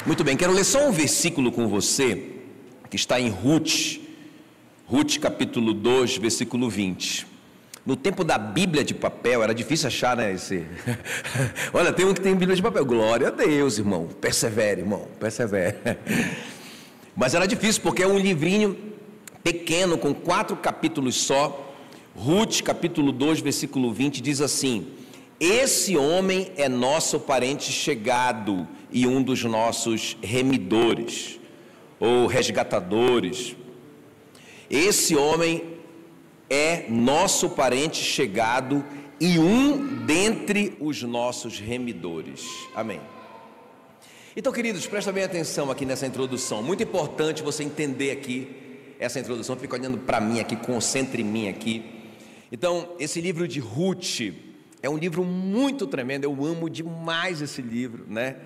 Muito bem, quero ler só um versículo com você, que está em Ruth capítulo 2, versículo 20. No tempo da Bíblia de papel, era difícil achar, né, esse... Olha, tem um que tem Bíblia de papel, glória a Deus, irmão, persevere, irmão, persevere. Mas era difícil, porque é um livrinho pequeno, com 4 capítulos só. Ruth capítulo 2, versículo 20, diz assim: esse homem é nosso parente chegado e um dos nossos remidores, ou resgatadores. Esse homem é nosso parente chegado e um dentre os nossos remidores. Amém. Então, queridos, presta bem atenção aqui nessa introdução. Muito importante você entender aqui essa introdução. Fica olhando para mim aqui, concentre em mim aqui. Então, esse livro de Ruth é um livro muito tremendo. Eu amo demais esse livro, né?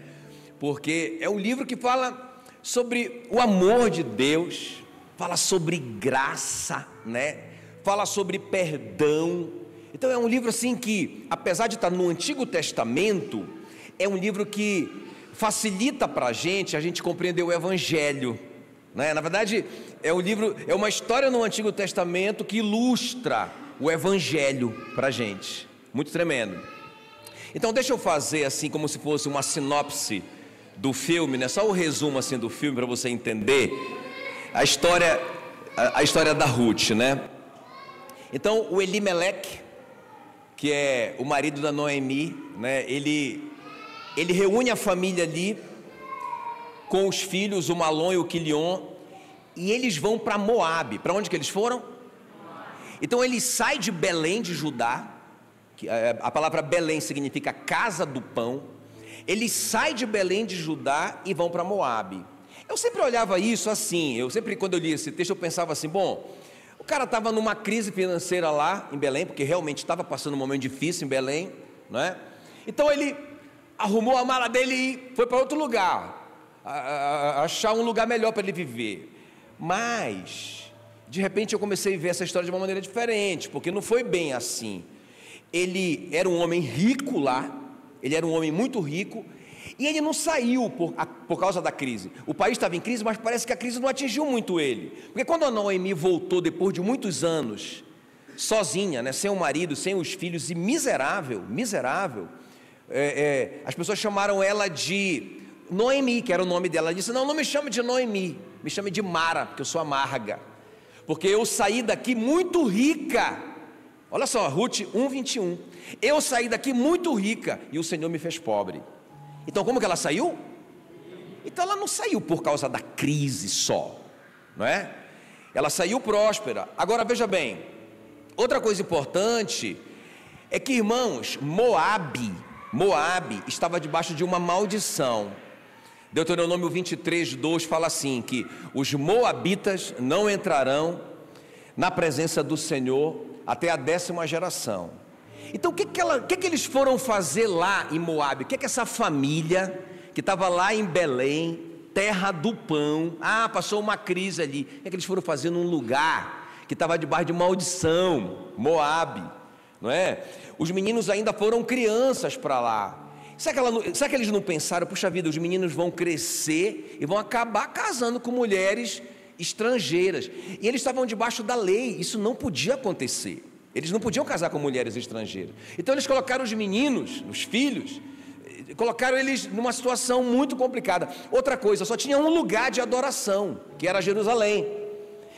Porque é um livro que fala sobre o amor de Deus, fala sobre graça, né? Fala sobre perdão. Então é um livro assim que, apesar de estar no Antigo Testamento, é um livro que facilita para a gente compreender o Evangelho, né? Na verdade, é um livro, é uma história no Antigo Testamento que ilustra o Evangelho para a gente. Muito tremendo. Então deixa eu fazer assim como se fosse uma sinopse do filme, né? Só o resumo assim do filme para você entender a história da Ruth, né? Então o Elimeleque, que é o marido da Noemi, né? Ele reúne a família ali com os filhos, o Malom e o Quilion, e eles vão para Moabe. Para onde que eles foram? Então ele sai de Belém de Judá, que a palavra Belém significa casa do pão. Ele sai de Belém de Judá e vão para Moabe. Eu sempre olhava isso assim, quando eu li esse texto eu pensava assim, bom, o cara estava numa crise financeira lá em Belém, porque realmente estava passando um momento difícil em Belém, não é? Então ele arrumou a mala dele e foi para outro lugar, achar um lugar melhor para ele viver. Mas de repente eu comecei a ver essa história de uma maneira diferente, porque não foi bem assim. Ele era um homem rico lá, ele era um homem muito rico, e ele não saiu por causa da crise. O país estava em crise, mas parece que a crise não atingiu muito ele, porque quando a Noemi voltou depois de muitos anos, sozinha, né, sem o marido, sem os filhos, e miserável, as pessoas chamaram ela de Noemi, que era o nome dela. Ela disse, não me chame de Noemi, me chame de Mara, porque eu sou amarga, porque eu saí daqui muito rica. Olha só, Ruth 1:21. Eu saí daqui muito rica e o Senhor me fez pobre. Então como que ela saiu? Então ela não saiu por causa da crise só, não é? Ela saiu próspera. Agora veja bem, outra coisa importante é que, irmãos, Moabe estava debaixo de uma maldição. Deuteronômio 23:2 fala assim, que os moabitas não entrarão na presença do Senhor até a 10ª geração. Então o que eles foram fazer lá em Moabe? O que essa família que estava lá em Belém, terra do pão, passou uma crise ali, o que eles foram fazer num lugar que estava debaixo de maldição? Moabe, não é? Os meninos ainda foram crianças para lá. Será que eles não pensaram, puxa vida, os meninos vão crescer e vão acabar casando com mulheres estrangeiras? E eles estavam debaixo da lei, isso não podia acontecer. Eles não podiam casar com mulheres estrangeiras. Então eles colocaram os meninos, os filhos, colocaram eles numa situação muito complicada. Outra coisa, só tinha um lugar de adoração, que era Jerusalém.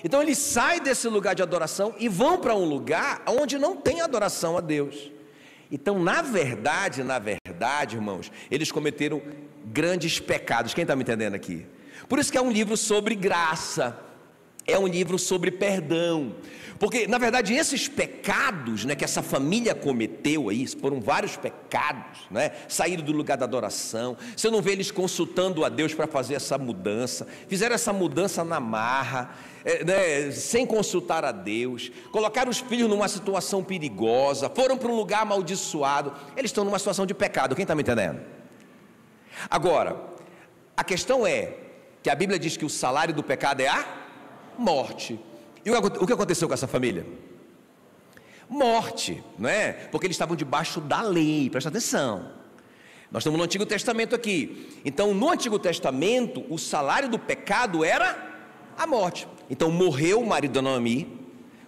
Então eles saem desse lugar de adoração e vão para um lugar onde não tem adoração a Deus. Então, na verdade, irmãos, eles cometeram grandes pecados. Quem está me entendendo aqui? Por isso que é um livro sobre graça, é um livro sobre perdão, porque, na verdade, esses pecados, né, que essa família cometeu aí, foram vários pecados, né? Saíram do lugar da adoração. Você não vê eles consultando a Deus para fazer essa mudança, fizeram essa mudança na marra, né, sem consultar a Deus, colocaram os filhos numa situação perigosa, foram para um lugar amaldiçoado. Eles estão numa situação de pecado. Quem está me entendendo? Agora, a questão é que a Bíblia diz que o salário do pecado é a morte. E o que aconteceu com essa família? Morte, não é? Porque eles estavam debaixo da lei, presta atenção. Nós estamos no Antigo Testamento aqui. Então, no Antigo Testamento, o salário do pecado era a morte. Então, morreu o marido da Noemi,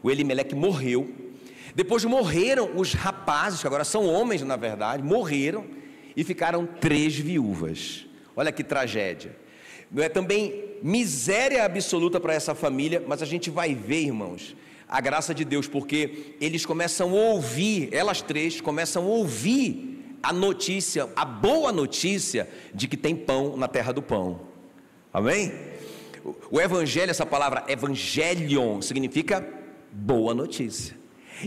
o Elimeleque morreu. Depois morreram os rapazes, que agora são homens na verdade, morreram e ficaram 3 viúvas. Olha que tragédia. Não é também miséria absoluta para essa família, mas a gente vai ver, irmãos, a graça de Deus, porque eles começam a ouvir, elas 3 começam a ouvir a notícia, a boa notícia de que tem pão na terra do pão. Amém? O evangelho, essa palavra evangelion, significa boa notícia.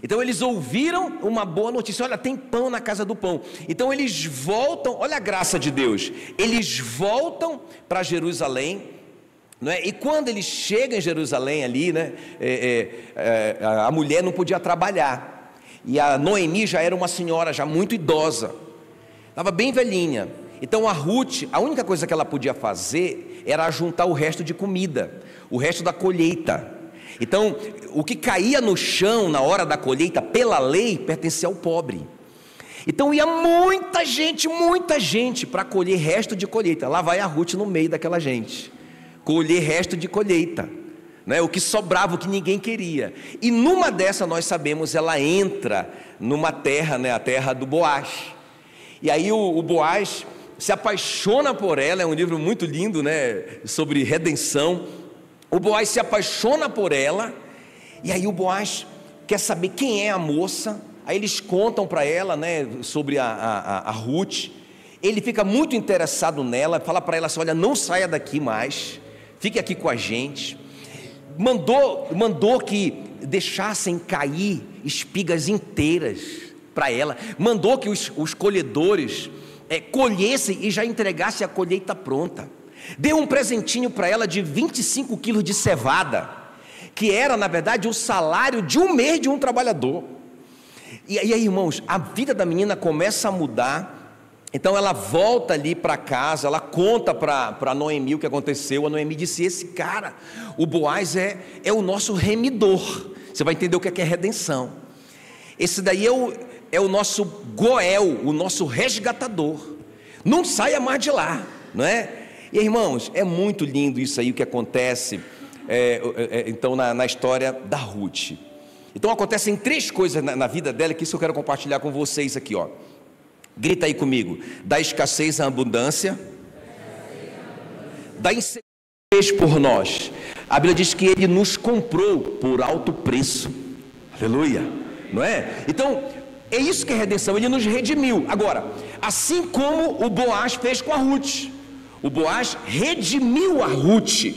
Então eles ouviram uma boa notícia, olha, tem pão na casa do pão. Então eles voltam, olha a graça de Deus, eles voltam para Jerusalém, não é? E quando eles chegam em Jerusalém ali, né, a mulher não podia trabalhar, e a Noemi já era uma senhora já muito idosa, estava bem velhinha. Então a Ruth, a única coisa que ela podia fazer era juntar o resto de comida, o resto da colheita. Então, o que caía no chão na hora da colheita, pela lei, pertencia ao pobre. Então ia muita gente para colher resto de colheita. Lá vai a Ruth no meio daquela gente, colher resto de colheita, né? O que sobrava, o que ninguém queria. E numa dessa, nós sabemos, ela entra numa terra, né? A terra do Boaz. E aí o Boaz se apaixona por ela. É um livro muito lindo, né? Sobre redenção. O Boaz se apaixona por ela, e aí o Boaz quer saber quem é a moça. Aí eles contam para ela, né, sobre a Ruth. Ele fica muito interessado nela, fala para ela assim, olha, não saia daqui mais, fique aqui com a gente. Mandou que deixassem cair espigas inteiras para ela, mandou que os colhedores colhessem e já entregassem a colheita pronta. Deu um presentinho para ela de 25 quilos de cevada, que era na verdade o salário de um mês de um trabalhador. E aí, irmãos, a vida da menina começa a mudar. Então ela volta ali para casa, ela conta para Noemi o que aconteceu. A Noemi disse, esse cara, o Boaz é o nosso remidor. Você vai entender o que é redenção. Esse daí é o nosso Goel, o nosso resgatador. Não saia mais de lá, não é? E irmãos, é muito lindo isso aí, o que acontece então na história da Ruth. Então acontecem 3 coisas na vida dela, que isso eu quero compartilhar com vocês aqui, ó. Grita aí comigo: da escassez à abundância, da insegurança por nós. A Bíblia diz que Ele nos comprou por alto preço. Aleluia, não é? Então é isso que é redenção, Ele nos redimiu. Agora, assim como o Boaz fez com a Ruth, o Boaz redimiu a Ruth,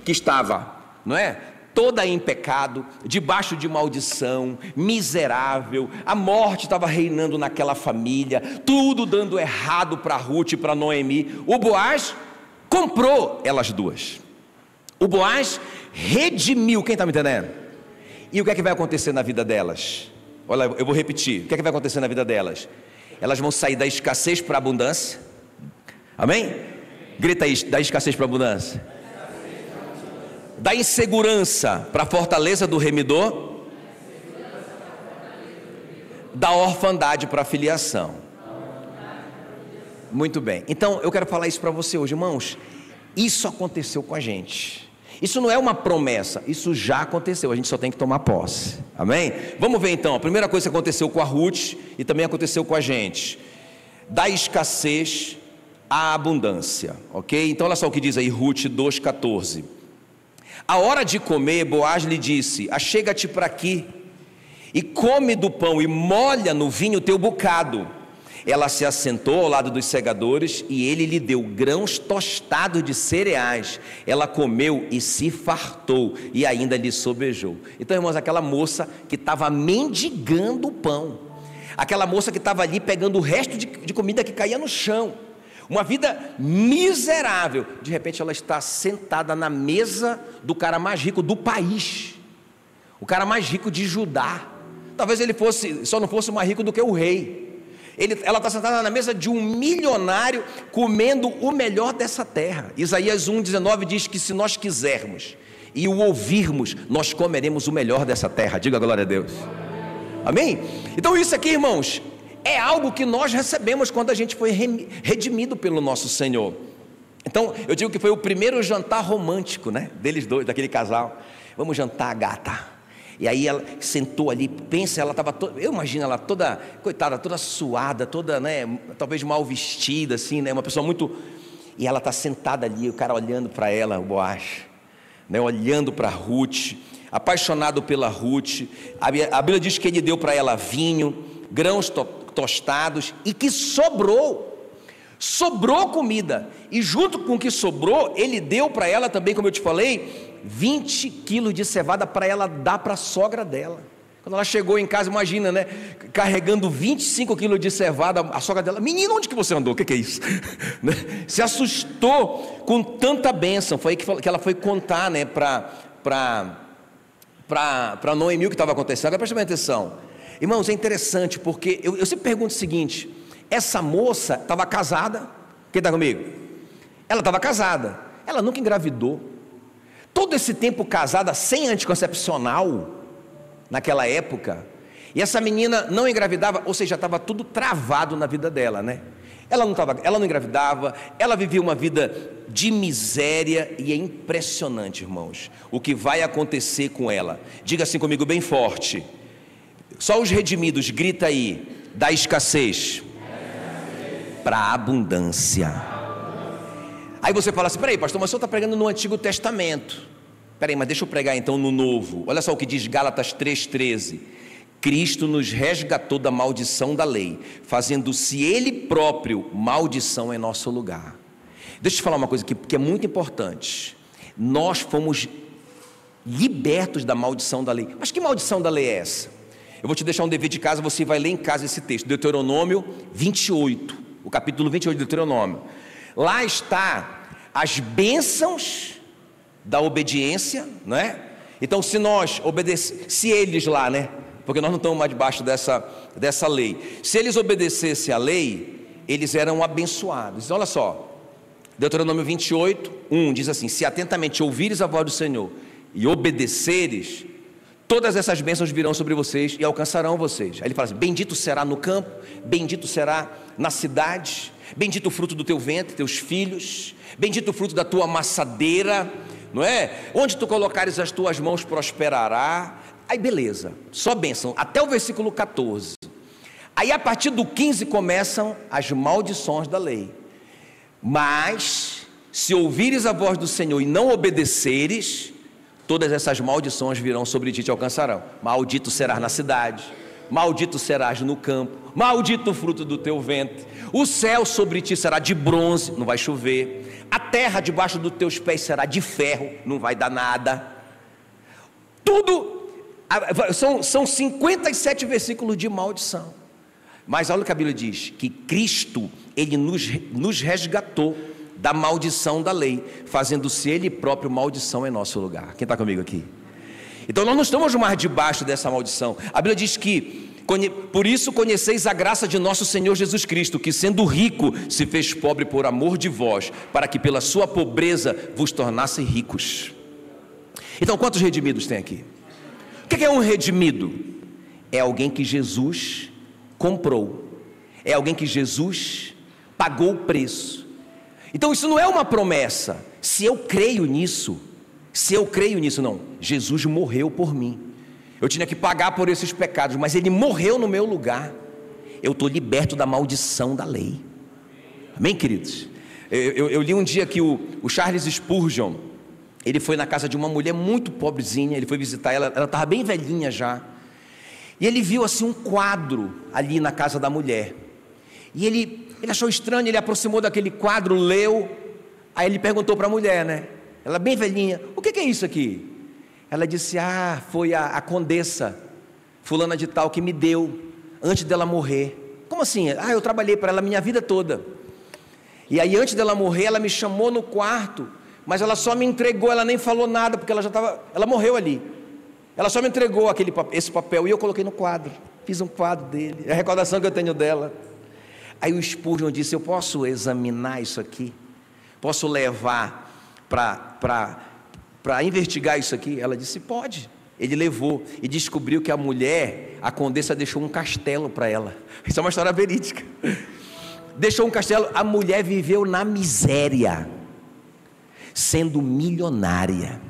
que estava, não é? Toda em pecado, debaixo de maldição, miserável. A morte estava reinando naquela família, tudo dando errado para Ruth e para Noemi. O Boaz comprou elas duas. O Boaz redimiu, quem está me entendendo? E o que é que vai acontecer na vida delas? Olha, eu vou repetir, o que é que vai acontecer na vida delas? Elas vão sair da escassez para a abundância. Amém? Grita aí, da escassez para a abundância. Da insegurança para a fortaleza do remidor. Da orfandade para a filiação. Muito bem, então eu quero falar isso para você hoje, irmãos. Isso aconteceu com a gente. Isso não é uma promessa, isso já aconteceu, a gente só tem que tomar posse. Amém? Vamos ver então, a primeira coisa que aconteceu com a Ruth e também aconteceu com a gente: da escassez à abundância, ok? Então olha só o que diz aí Ruth 2,14. A hora de comer, Boaz lhe disse: achega-te para aqui e come do pão e molha no vinho o teu bocado. Ela se assentou ao lado dos segadores e ele lhe deu grãos tostados de cereais. Ela comeu e se fartou e ainda lhe sobejou. Então, irmãos, aquela moça que estava mendigando o pão, aquela moça que estava ali pegando o resto de comida que caía no chão, uma vida miserável, de repente ela está sentada na mesa do cara mais rico do país, o cara mais rico de Judá. Talvez ele só não fosse mais rico do que o rei. Ela está sentada na mesa de um milionário, comendo o melhor dessa terra. Isaías 1,19 diz que se nós quisermos e o ouvirmos, nós comeremos o melhor dessa terra. Diga glória a Deus. Amém? Então isso aqui, irmãos, é algo que nós recebemos quando a gente foi redimido pelo nosso Senhor. Então, eu digo que foi o primeiro jantar romântico, né, deles dois, daquele casal. Vamos jantar, gata. E aí ela sentou ali, pensa, ela estava toda, eu imagino ela toda, coitada, toda suada, toda, né, talvez mal vestida, assim, né, uma pessoa muito... E ela está sentada ali, o cara olhando para ela, o Boaz, né, olhando para Ruth, apaixonado pela Ruth. A Bíblia diz que ele deu para ela vinho, grãos tostados, e que sobrou comida, e junto com o que sobrou, ele deu para ela também, como eu te falei, 20 quilos de cevada para ela dar para a sogra dela. Quando ela chegou em casa, imagina, né, carregando 25 quilos de cevada, a sogra dela, menino, onde que você andou? O que é isso? Se assustou com tanta bênção. Foi aí que ela foi contar, né, para Noemi o que estava acontecendo. Agora presta bem atenção, irmãos, é interessante, porque eu sempre pergunto o seguinte: essa moça estava casada? Quem está comigo? Ela estava casada, ela nunca engravidou. Todo esse tempo casada, sem anticoncepcional, naquela época, e essa menina não engravidava, ou seja, estava tudo travado na vida dela, né? Ela não engravidava, ela vivia uma vida de miséria, e é impressionante, irmãos, o que vai acontecer com ela. Diga assim comigo bem forte: só os redimidos, grita aí, da escassez para a abundância. Aí você fala assim: peraí, pastor, mas o senhor está pregando no Antigo Testamento. Peraí, mas deixa eu pregar então no Novo. Olha só o que diz Gálatas 3,13: Cristo nos resgatou da maldição da lei, fazendo-se Ele próprio maldição em nosso lugar. Deixa eu te falar uma coisa que é muito importante. Nós fomos libertos da maldição da lei. Mas que maldição da lei é essa? Eu vou te deixar um dever de casa, você vai ler em casa esse texto, Deuteronômio 28, o capítulo 28 de Deuteronômio. Lá está as bênçãos da obediência, não é? Então, se nós obedecemos, se eles lá, né? Porque nós não estamos mais debaixo dessa lei. Se eles obedecessem a lei, eles eram abençoados. Olha só, Deuteronômio 28, 1 diz assim: se atentamente ouvires a voz do Senhor e obedeceres, todas essas bênçãos virão sobre vocês e alcançarão vocês. Aí ele fala assim: bendito será no campo, bendito será na cidade, bendito o fruto do teu ventre, teus filhos, bendito o fruto da tua amassadeira, não é? Onde tu colocares as tuas mãos prosperará. Aí beleza, só bênção, até o versículo 14. Aí a partir do 15 começam as maldições da lei. Mas se ouvires a voz do Senhor e não obedeceres, todas essas maldições virão sobre ti e te alcançarão. Maldito serás na cidade, maldito serás no campo, maldito o fruto do teu ventre. O céu sobre ti será de bronze, não vai chover. A terra debaixo dos teus pés será de ferro, não vai dar nada. Tudo, são 57 versículos de maldição. Mas olha o que a Bíblia diz, que Cristo, Ele nos resgatou da maldição da lei, fazendo-se Ele próprio maldição em nosso lugar. Quem está comigo aqui? Então nós não estamos mais debaixo dessa maldição. A Bíblia diz que, por isso conheceis a graça de nosso Senhor Jesus Cristo, que sendo rico, se fez pobre por amor de vós, para que pela sua pobreza vos tornasse ricos. Então quantos redimidos tem aqui? O que é um redimido? É alguém que Jesus comprou, é alguém que Jesus pagou o preço. Então isso não é uma promessa, se eu creio nisso, não, Jesus morreu por mim, eu tinha que pagar por esses pecados, mas Ele morreu no meu lugar, eu estou liberto da maldição da lei. Amém, queridos? Eu li um dia que o Charles Spurgeon, ele foi na casa de uma mulher muito pobrezinha, ele foi visitar ela estava bem velhinha já, e ele viu assim um quadro ali na casa da mulher, e ele achou estranho, ele aproximou daquele quadro, leu, aí ele perguntou para a mulher, né, ela bem velhinha: o que é isso aqui? Ela disse: foi a condessa fulana de tal que me deu, antes dela morrer. Como assim? Eu trabalhei para ela a minha vida toda, e aí antes dela morrer, ela me chamou no quarto, mas ela só me entregou, ela nem falou nada, porque ela morreu ali, ela só me entregou esse papel, e eu coloquei no quadro, fiz um quadro dele, é a recordação que eu tenho dela. Aí o Spurgeon disse: eu posso examinar isso aqui? Posso levar para investigar isso aqui? Ela disse: pode. Ele levou e descobriu que a mulher, a condessa, deixou um castelo para ela. Isso é uma história verídica. Deixou um castelo, a mulher viveu na miséria, sendo milionária.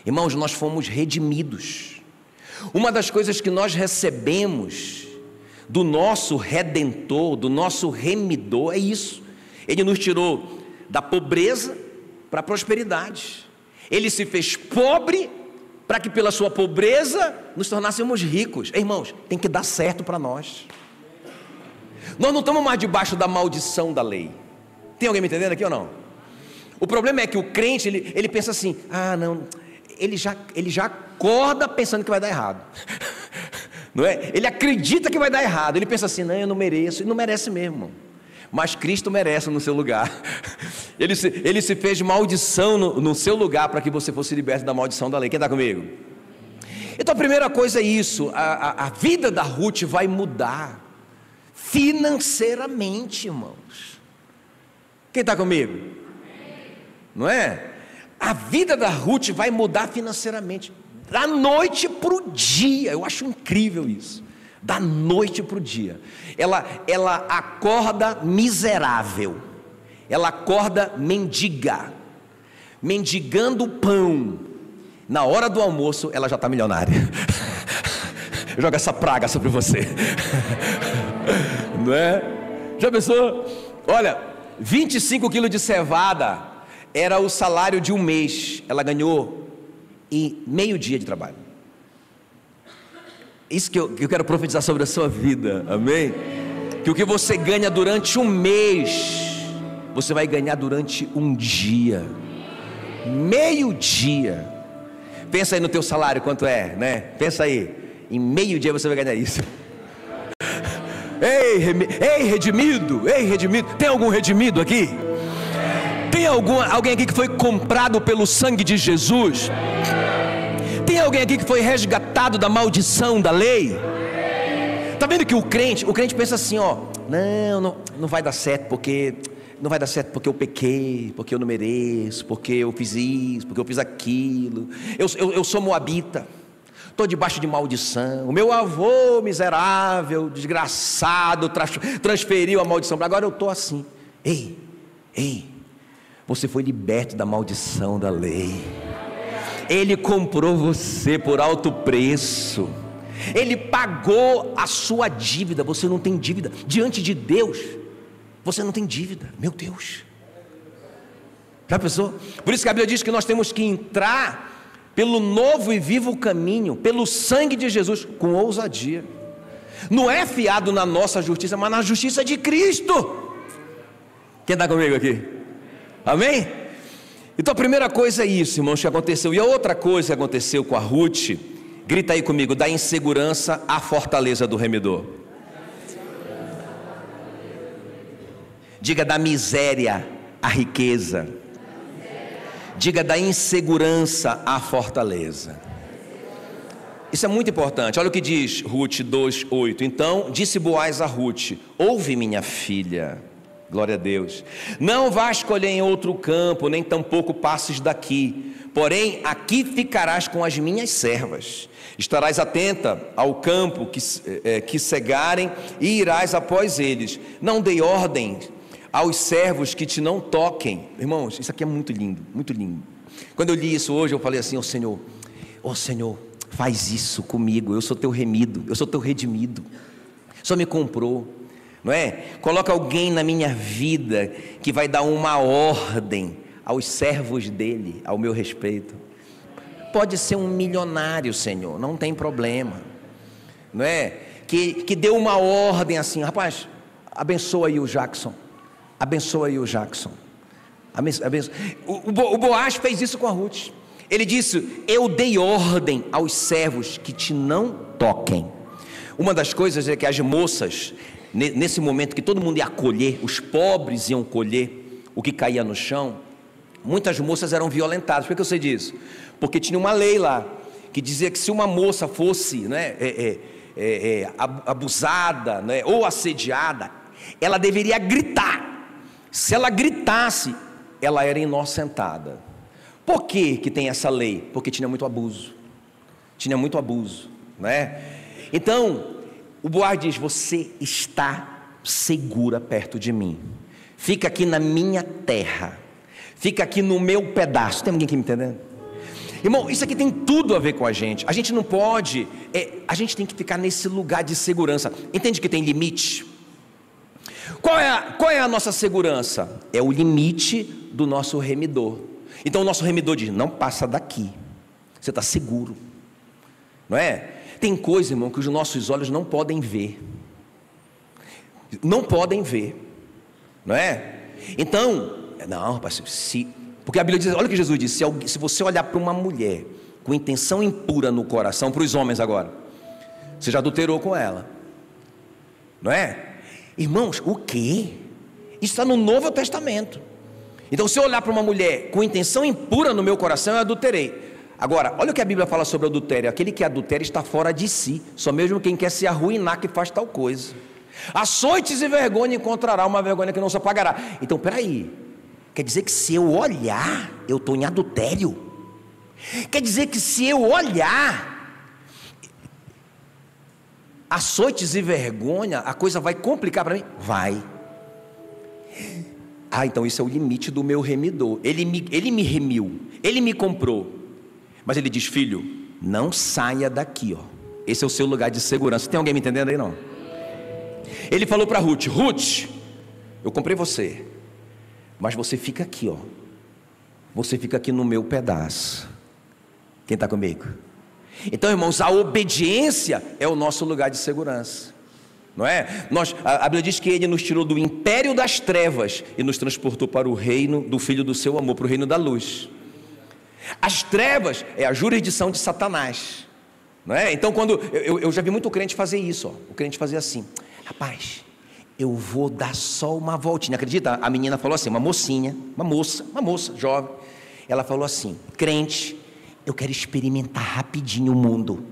Irmãos, nós fomos redimidos. Uma das coisas que nós recebemos do nosso Redentor, do nosso Remidor, é isso. Ele nos tirou da pobreza para a prosperidade. Ele se fez pobre para que pela sua pobreza nos tornássemos ricos. Irmãos, tem que dar certo para nós. Nós não estamos mais debaixo da maldição da lei. Tem alguém me entendendo aqui ou não? O problema é que o crente, ele pensa assim, não, ele já acorda pensando que vai dar errado. Não é? Ele acredita que vai dar errado, ele pensa assim, não, eu não mereço, e não merece mesmo, irmão. Mas Cristo merece no seu lugar. Ele se fez maldição no seu lugar, para que você fosse liberto da maldição da lei. Quem está comigo? Então a primeira coisa é isso, a vida da Ruth vai mudar, financeiramente, irmãos. Quem está comigo? Não é? A vida da Ruth vai mudar financeiramente, da noite para o dia. Eu acho incrível isso. Da noite para o dia, ela acorda miserável, ela acorda mendigando pão. Na hora do almoço, ela já está milionária. Joga essa praga sobre você. Não é? Já pensou? Olha, 25 quilos de cevada era o salário de um mês. Ela ganhou em meio dia de trabalho. Isso que eu quero profetizar sobre a sua vida, amém? Que o que você ganha durante um mês, você vai ganhar durante um dia, meio dia. Pensa aí no teu salário, quanto é, né? Pensa aí, em meio dia você vai ganhar isso. Ei, redimido, tem algum redimido aqui? Tem alguém aqui que foi comprado pelo sangue de Jesus? Tem alguém aqui que foi resgatado da maldição da lei? Está vendo que o crente pensa assim, não vai dar certo porque eu pequei, porque eu não mereço, porque eu fiz isso, porque eu fiz aquilo, eu sou moabita, estou debaixo de maldição, o meu avô miserável, desgraçado, transferiu a maldição, agora eu estou assim. Ei, você foi liberto da maldição da lei. Ele comprou você por alto preço, Ele pagou a sua dívida. Você não tem dívida diante de Deus, você não tem dívida, meu Deus. Já pensou? Por isso que a Bíblia diz que nós temos que entrar pelo novo e vivo caminho, pelo sangue de Jesus, com ousadia. Não é fiado na nossa justiça, mas na justiça de Cristo. Quem está comigo aqui? Amém? Então a primeira coisa é isso, irmãos, que aconteceu. E a outra coisa que aconteceu com a Ruth, grita aí comigo, da insegurança à fortaleza do remidor. Diga, da miséria à riqueza. Diga, da insegurança à fortaleza. Isso é muito importante. Olha o que diz Ruth 2:8. Então disse Boaz a Ruth: ouve, minha filha. Glória a Deus. Não vá escolher em outro campo, nem tampouco passes daqui, porém aqui ficarás com as minhas servas. Estarás atenta ao campo que cegarem, e irás após eles. Não dei ordem aos servos que te não toquem. Irmãos, isso aqui é muito lindo, muito lindo. Quando eu li isso hoje, eu falei assim: ó Senhor, faz isso comigo, eu sou teu remido, eu sou teu redimido, o Senhor me comprou, não é? Coloca alguém na minha vida que vai dar uma ordem aos servos dele, ao meu respeito. Pode ser um milionário, Senhor, não tem problema, não é? Que deu uma ordem assim: rapaz, abençoa aí o Jackson, O Boaz fez isso com a Ruth. Ele disse: eu dei ordem aos servos que te não toquem. Uma das coisas é que as moças, nesse momento que todo mundo ia colher, os pobres iam colher o que caía no chão, muitas moças eram violentadas. Por que eu sei disso? Porque tinha uma lei lá que dizia que se uma moça fosse abusada, ou assediada, ela deveria gritar. Se ela gritasse, ela era inocentada. Por que tem essa lei? Porque tinha muito abuso. tinha muito abuso, né? Então, o Boaz diz: você está segura perto de mim, fica aqui na minha terra, fica aqui no meu pedaço. Tem alguém aqui me entendendo? Irmão, isso aqui tem tudo a ver com a gente não pode, a gente tem que ficar nesse lugar de segurança. Entende que tem limite? Qual é a nossa segurança? É o limite do nosso remidor. Então o nosso remidor diz: não passa daqui, você está seguro, não é? Tem coisa, irmão, que os nossos olhos não podem ver, não é? Então, não, rapaz, porque a Bíblia diz, olha o que Jesus disse: se você olhar para uma mulher com intenção impura no coração, para os homens agora, você já adulterou com ela, não é? Irmãos, o quê? Isso está no Novo Testamento. Então, se eu olhar para uma mulher com intenção impura no meu coração, eu adulterei. Agora, olha o que a Bíblia fala sobre adultério: aquele que adultera está fora de si, só mesmo quem quer se arruinar que faz tal coisa. Açoites e vergonha encontrará, uma vergonha que não se apagará. Então, peraí, quer dizer que se eu olhar, eu estou em adultério? Quer dizer que se eu olhar, açoites e vergonha, a coisa vai complicar para mim? Vai. Então isso é o limite do meu remidor. Ele me remiu, ele me comprou, mas ele diz: filho, não saia daqui, ó. Esse é o seu lugar de segurança. Tem alguém me entendendo aí, não? Ele falou para Ruth: Ruth, eu comprei você, mas você fica aqui, ó. Você fica aqui no meu pedaço. Quem está comigo? Então, irmãos, a obediência é o nosso lugar de segurança, não é? A Bíblia diz que Ele nos tirou do império das trevas e nos transportou para o reino do Filho do seu amor, para o reino da luz. As trevas é a jurisdição de Satanás, não é? Então, quando eu já vi muito crente fazer isso, ó. O crente fazer assim: rapaz, eu vou dar só uma voltinha. Acredita? A menina falou assim, uma moça jovem. Ela falou assim: crente, eu quero experimentar rapidinho o mundo.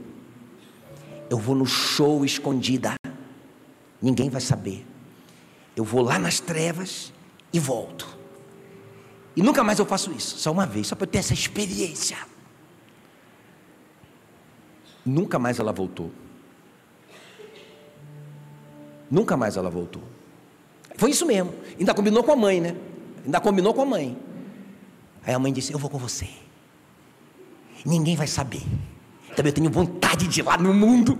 Eu vou no show escondida, ninguém vai saber. Eu vou lá nas trevas e volto. E nunca mais eu faço isso, só uma vez, só para eu ter essa experiência. Nunca mais ela voltou. Nunca mais ela voltou. Foi isso mesmo. Ainda combinou com a mãe, né? Aí a mãe disse: eu vou com você, ninguém vai saber. Também eu tenho vontade de ir lá no mundo,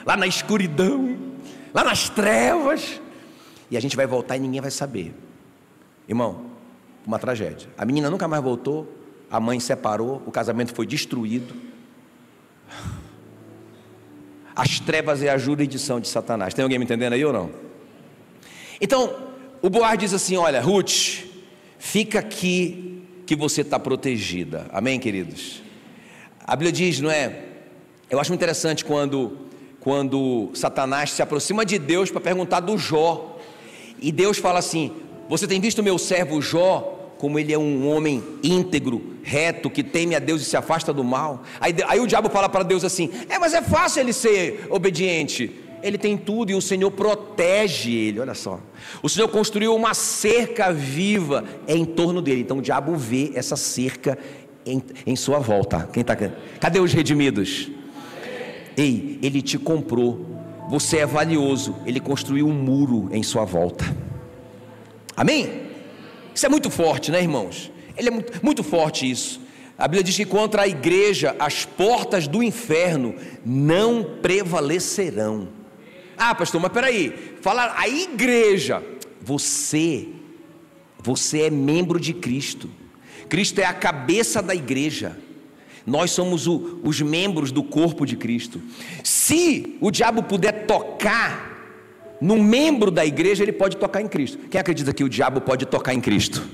lá na escuridão, lá nas trevas. E a gente vai voltar e ninguém vai saber. Irmão, uma tragédia. A menina nunca mais voltou, a mãe separou, o casamento foi destruído. As trevas é a jurisdição de Satanás. Tem alguém me entendendo aí ou não? Então, o Boaz diz assim: olha, Ruth, fica aqui que você está protegida. Amém, queridos? A Bíblia diz, não é? Eu acho muito interessante quando Satanás se aproxima de Deus para perguntar do Jó. E Deus fala assim: você tem visto meu servo Jó, como ele é um homem íntegro, reto, que teme a Deus e se afasta do mal. Aí o diabo fala para Deus assim: mas é fácil ele ser obediente. Ele tem tudo e o Senhor protege ele. Olha só, o Senhor construiu uma cerca viva em torno dele. Então o diabo vê essa cerca em sua volta. Cadê os redimidos? Ei, ele te comprou, você é valioso. Ele construiu um muro em sua volta. Amém? Isso é muito forte, né, irmãos? Ele é muito forte isso. A Bíblia diz que contra a igreja as portas do inferno não prevalecerão. Pastor, mas peraí, fala a igreja. Você é membro de Cristo. Cristo é a cabeça da igreja. Nós somos os membros do corpo de Cristo. Se o diabo puder tocar no membro da igreja, ele pode tocar em Cristo. Quem acredita que o diabo pode tocar em Cristo?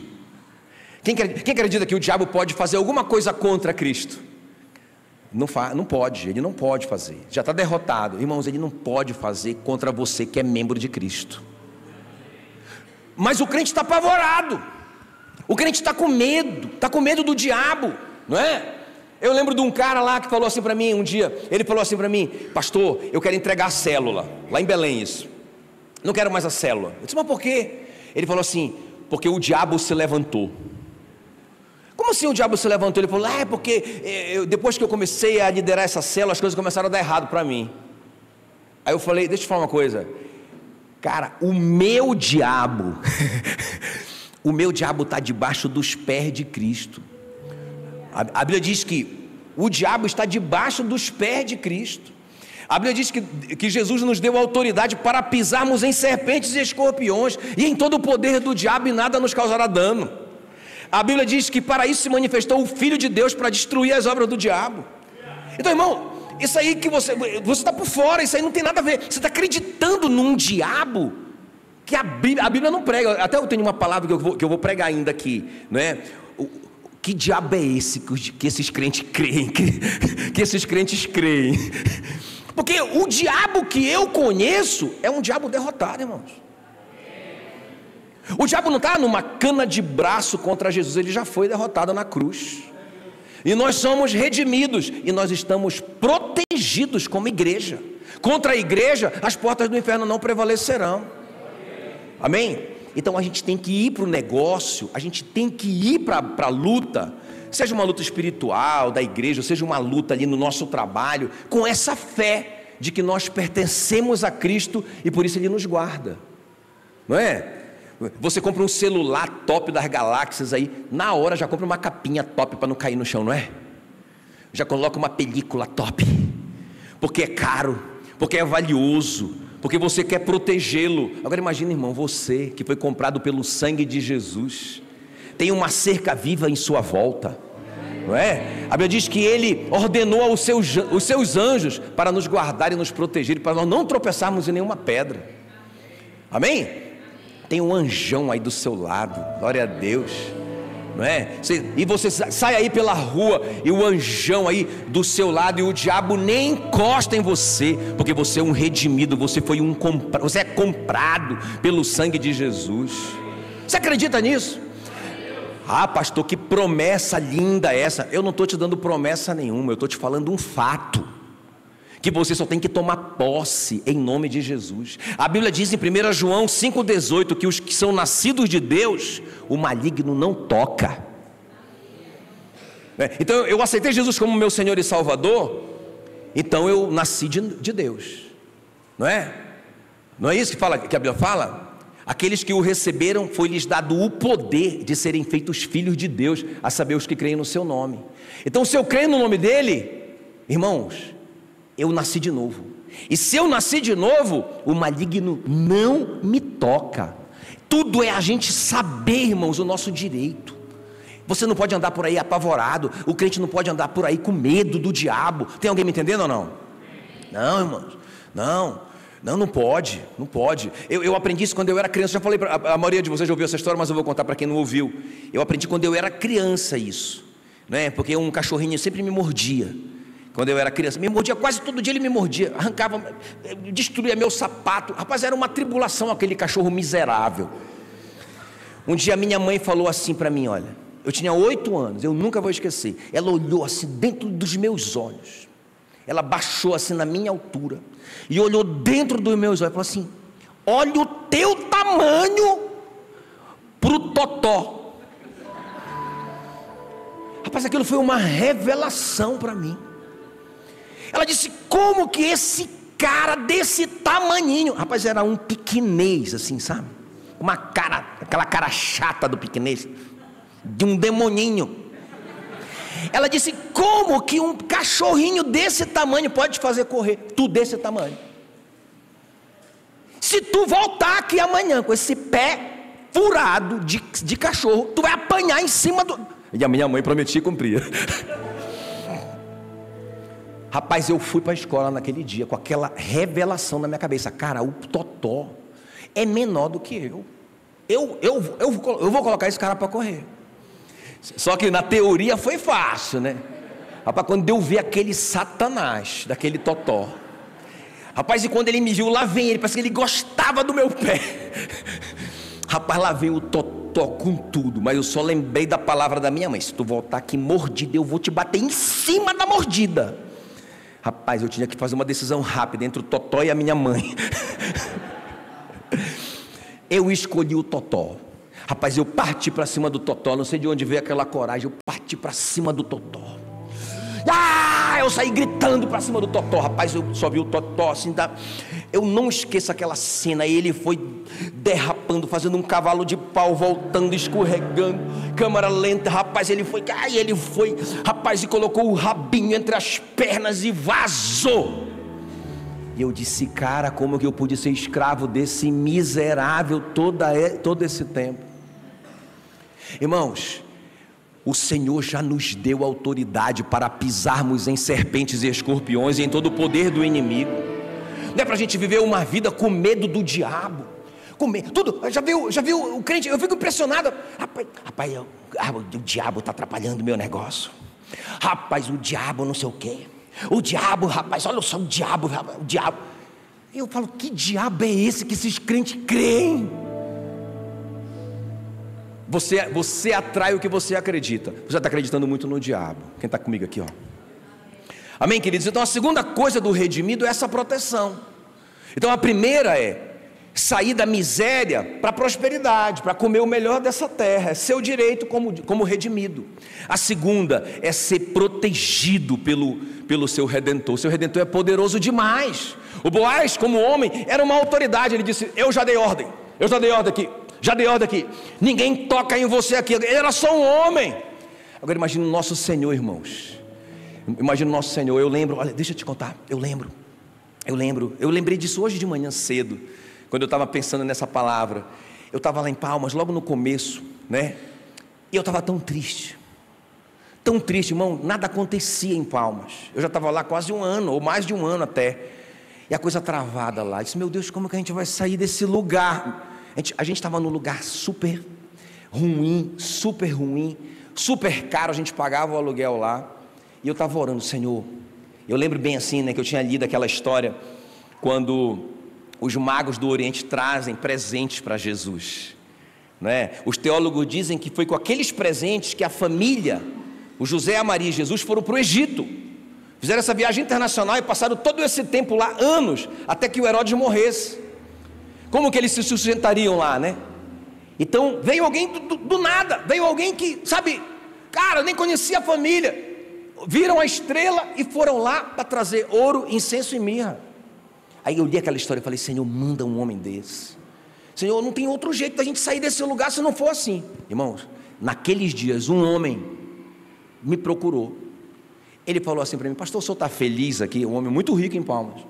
Quem acredita que o diabo pode fazer alguma coisa contra Cristo? Não pode, ele não pode fazer. Já está derrotado. Irmãos, ele não pode fazer contra você que é membro de Cristo. Mas o crente está apavorado. O crente está com medo do diabo, não é? Eu lembro de um cara lá que falou assim para mim um dia. Ele falou assim para mim: pastor, eu quero entregar a célula, lá em Belém isso. Não quero mais a célula. Eu disse: mas por quê? Ele falou assim: porque o diabo se levantou. Como assim o diabo se levantou? Ele falou, é porque depois que eu comecei a liderar essa célula, as coisas começaram a dar errado para mim. Aí eu falei, deixa eu te falar uma coisa, cara, o meu diabo está debaixo dos pés de Cristo. A Bíblia diz que o diabo está debaixo dos pés de Cristo. A Bíblia diz que Jesus nos deu autoridade para pisarmos em serpentes e escorpiões, e em todo o poder do diabo, e nada nos causará dano. A Bíblia diz que para isso se manifestou o Filho de Deus, para destruir as obras do diabo. Então, irmão, isso aí que você está por fora, isso aí não tem nada a ver. Você está acreditando num diabo que a Bíblia não prega. Até eu tenho uma palavra que eu vou pregar ainda aqui, não é? Que diabo é esse que esses crentes creem? Que esses crentes creem? Porque o diabo que eu conheço é um diabo derrotado, irmãos. O diabo não está numa cana de braço contra Jesus, ele já foi derrotado na cruz. E nós somos redimidos, e nós estamos protegidos como igreja. Contra a igreja, as portas do inferno não prevalecerão. Amém? Então a gente tem que ir para o negócio, a gente tem que ir para a luta, seja uma luta espiritual da igreja, seja uma luta ali no nosso trabalho, com essa fé de que nós pertencemos a Cristo e por isso Ele nos guarda, não é? Você compra um celular top das galáxias aí, na hora já compra uma capinha top para não cair no chão, não é? Já coloca uma película top, porque é caro, porque é valioso, porque você quer protegê-lo. Agora imagina, irmão, você que foi comprado pelo sangue de Jesus, tem uma cerca viva em sua volta, não é? A Bíblia diz que Ele ordenou os seus anjos para nos guardar e nos proteger, para nós não tropeçarmos em nenhuma pedra. Amém? Tem um anjão aí do seu lado, glória a Deus, não é? E você sai aí pela rua e o anjão aí do seu lado, e o diabo nem encosta em você, porque você é um redimido, você é comprado pelo sangue de Jesus. Você acredita nisso? Ah, pastor, que promessa linda essa. Eu não estou te dando promessa nenhuma, eu estou te falando um fato, que você só tem que tomar posse em nome de Jesus. A Bíblia diz em 1 João 5,18 que os que são nascidos de Deus, o maligno não toca. Então eu aceitei Jesus como meu Senhor e Salvador, então eu nasci de Deus, não é? Não é isso que a Bíblia fala? Aqueles que o receberam, foi-lhes dado o poder de serem feitos filhos de Deus, a saber, os que creem no seu nome. Então se eu creio no nome dele, irmãos, eu nasci de novo. E se eu nasci de novo, o maligno não me toca. Tudo é a gente saber, irmãos, o nosso direito. Você não pode andar por aí apavorado. O crente não pode andar por aí com medo do diabo. Tem alguém me entendendo ou não? Não, irmãos, não pode. Eu aprendi isso quando eu era criança. Já falei para a maioria de vocês já ouviu essa história, mas eu vou contar para quem não ouviu. Eu aprendi quando eu era criança isso, né? Porque um cachorrinho sempre me mordia. Quando eu era criança, me mordia quase todo dia, ele me mordia, arrancava, destruía meu sapato. Rapaz, era uma tribulação aquele cachorro miserável. Um dia minha mãe falou assim para mim, olha, eu tinha 8 anos, eu nunca vou esquecer. Ela olhou assim dentro dos meus olhos, ela baixou assim na minha altura e olhou dentro dos meus olhos e falou assim: olha o teu tamanho pro totó. Rapaz, aquilo foi uma revelação para mim. Ela disse: como que esse cara desse tamaninho, rapaz, era um piquinês assim, sabe? Aquela cara chata do piquinês, de um demoninho. Ela disse: como que um cachorrinho desse tamanho pode fazer correr? Tu desse tamanho. Se tu voltar aqui amanhã com esse pé furado de cachorro, tu vai apanhar em cima do... E a minha mãe prometia e cumpria. Rapaz, eu fui para a escola naquele dia com aquela revelação na minha cabeça. Cara, o totó é menor do que eu. Eu vou colocar esse cara para correr. Só que na teoria foi fácil, né? Rapaz, quando eu vi aquele satanás daquele totó, rapaz, e quando ele me viu, lá vem ele, parece que ele gostava do meu pé. Rapaz, lá vem o totó com tudo. Mas eu só lembrei da palavra da minha mãe: se tu voltar aqui mordida, eu vou te bater em cima da mordida. Rapaz, eu tinha que fazer uma decisão rápida entre o totó e a minha mãe. Eu escolhi o totó. Rapaz, eu parti para cima do totó, não sei de onde veio aquela coragem, eu parti para cima do totó. Eu saí gritando para cima do totó. Rapaz, eu só vi o totó assim, eu não esqueço aquela cena. Ele foi derrapando, fazendo um cavalo de pau, voltando, escorregando, câmera lenta. Rapaz, ele foi, rapaz, e colocou o rabinho entre as pernas e vazou. E eu disse, cara, como que eu pude ser escravo desse miserável todo esse tempo? Irmãos, o Senhor já nos deu autoridade para pisarmos em serpentes e escorpiões e em todo o poder do inimigo. Não é para a gente viver uma vida com medo do diabo, com medo, tudo. Já viu o crente? Eu fico impressionado. Rapaz, o diabo está atrapalhando o meu negócio. Rapaz, o diabo não sei o quê. O diabo, rapaz, olha só o diabo. Eu falo, que diabo é esse que esses crentes creem? Você atrai o que você acredita. Você está acreditando muito no diabo. Quem está comigo aqui, ó? Amém, queridos? Então a segunda coisa do redimido é essa proteção. Então a primeira é sair da miséria para a prosperidade, para comer o melhor dessa terra. É seu direito como redimido. A segunda é ser protegido pelo seu Redentor. O seu Redentor é poderoso demais. O Boaz, como homem, era uma autoridade. Ele disse, eu já dei ordem aqui, ninguém toca em você aqui. Ele era só um homem. Agora imagina o nosso Senhor, irmãos. Imagina o nosso Senhor. Eu lembro, olha, deixa eu te contar. Eu lembrei disso hoje de manhã cedo, quando eu estava pensando nessa palavra. Eu estava lá em Palmas, logo no começo, né? E eu estava tão triste, irmão. Nada acontecia em Palmas. Eu já estava lá quase um ano, ou mais de um ano até. E a coisa travada lá. Eu disse, meu Deus, como que a gente vai sair desse lugar? A gente estava num lugar super ruim, super caro. A gente pagava o aluguel lá. E eu estava orando, Senhor. Eu lembro bem assim, né, que eu tinha lido aquela história quando os magos do Oriente trazem presentes para Jesus, né? Os teólogos dizem que foi com aqueles presentes que a família, o José, a Maria e Jesus foram para o Egito. Fizeram essa viagem internacional e passaram todo esse tempo lá, anos, até que o Herodes morresse. Como que eles se sustentariam lá, né? Então veio alguém do nada, veio alguém que, sabe, cara, nem conhecia a família. Viram a estrela e foram lá para trazer ouro, incenso e mirra. Aí eu li aquela história e falei, Senhor, manda um homem desse. Senhor, não tem outro jeito da gente sair desse lugar se não for assim. Irmãos, naqueles dias um homem me procurou. Ele falou assim para mim, pastor, o senhor está feliz aqui? Um homem muito rico em Palmas.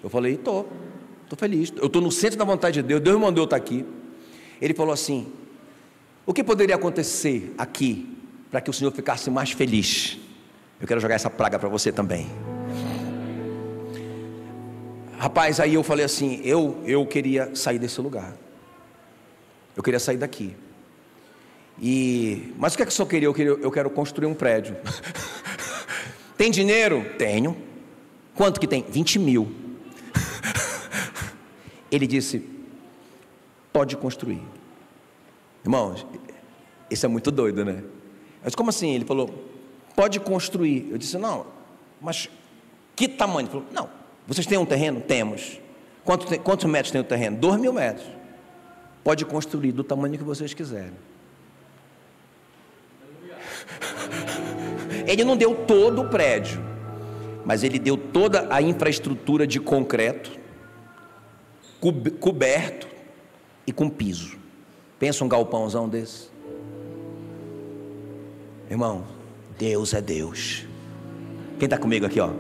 Eu falei, estou feliz, eu estou no centro da vontade de Deus, Deus me mandou estar aqui. Ele falou assim, o que poderia acontecer aqui para que o senhor ficasse mais feliz? Eu quero jogar essa praga para você também. Rapaz, aí eu falei assim, eu queria sair desse lugar. Eu queria sair daqui. Mas o que é que o senhor queria? Eu quero construir um prédio. Tem dinheiro? Tenho. Quanto que tem? 20 mil. Ele disse, pode construir. Irmãos, isso é muito doido, né? Mas como assim? Ele falou, pode construir. Eu disse, não, mas que tamanho? Ele falou, não, vocês têm um terreno? Temos. Quantos metros tem o terreno? 2.000 metros. Pode construir do tamanho que vocês quiserem. Ele não deu todo o prédio, mas ele deu toda a infraestrutura de concreto, coberto e com piso. Pensa um galpãozão desse. Irmão, Deus é Deus. Quem está comigo aqui, ó?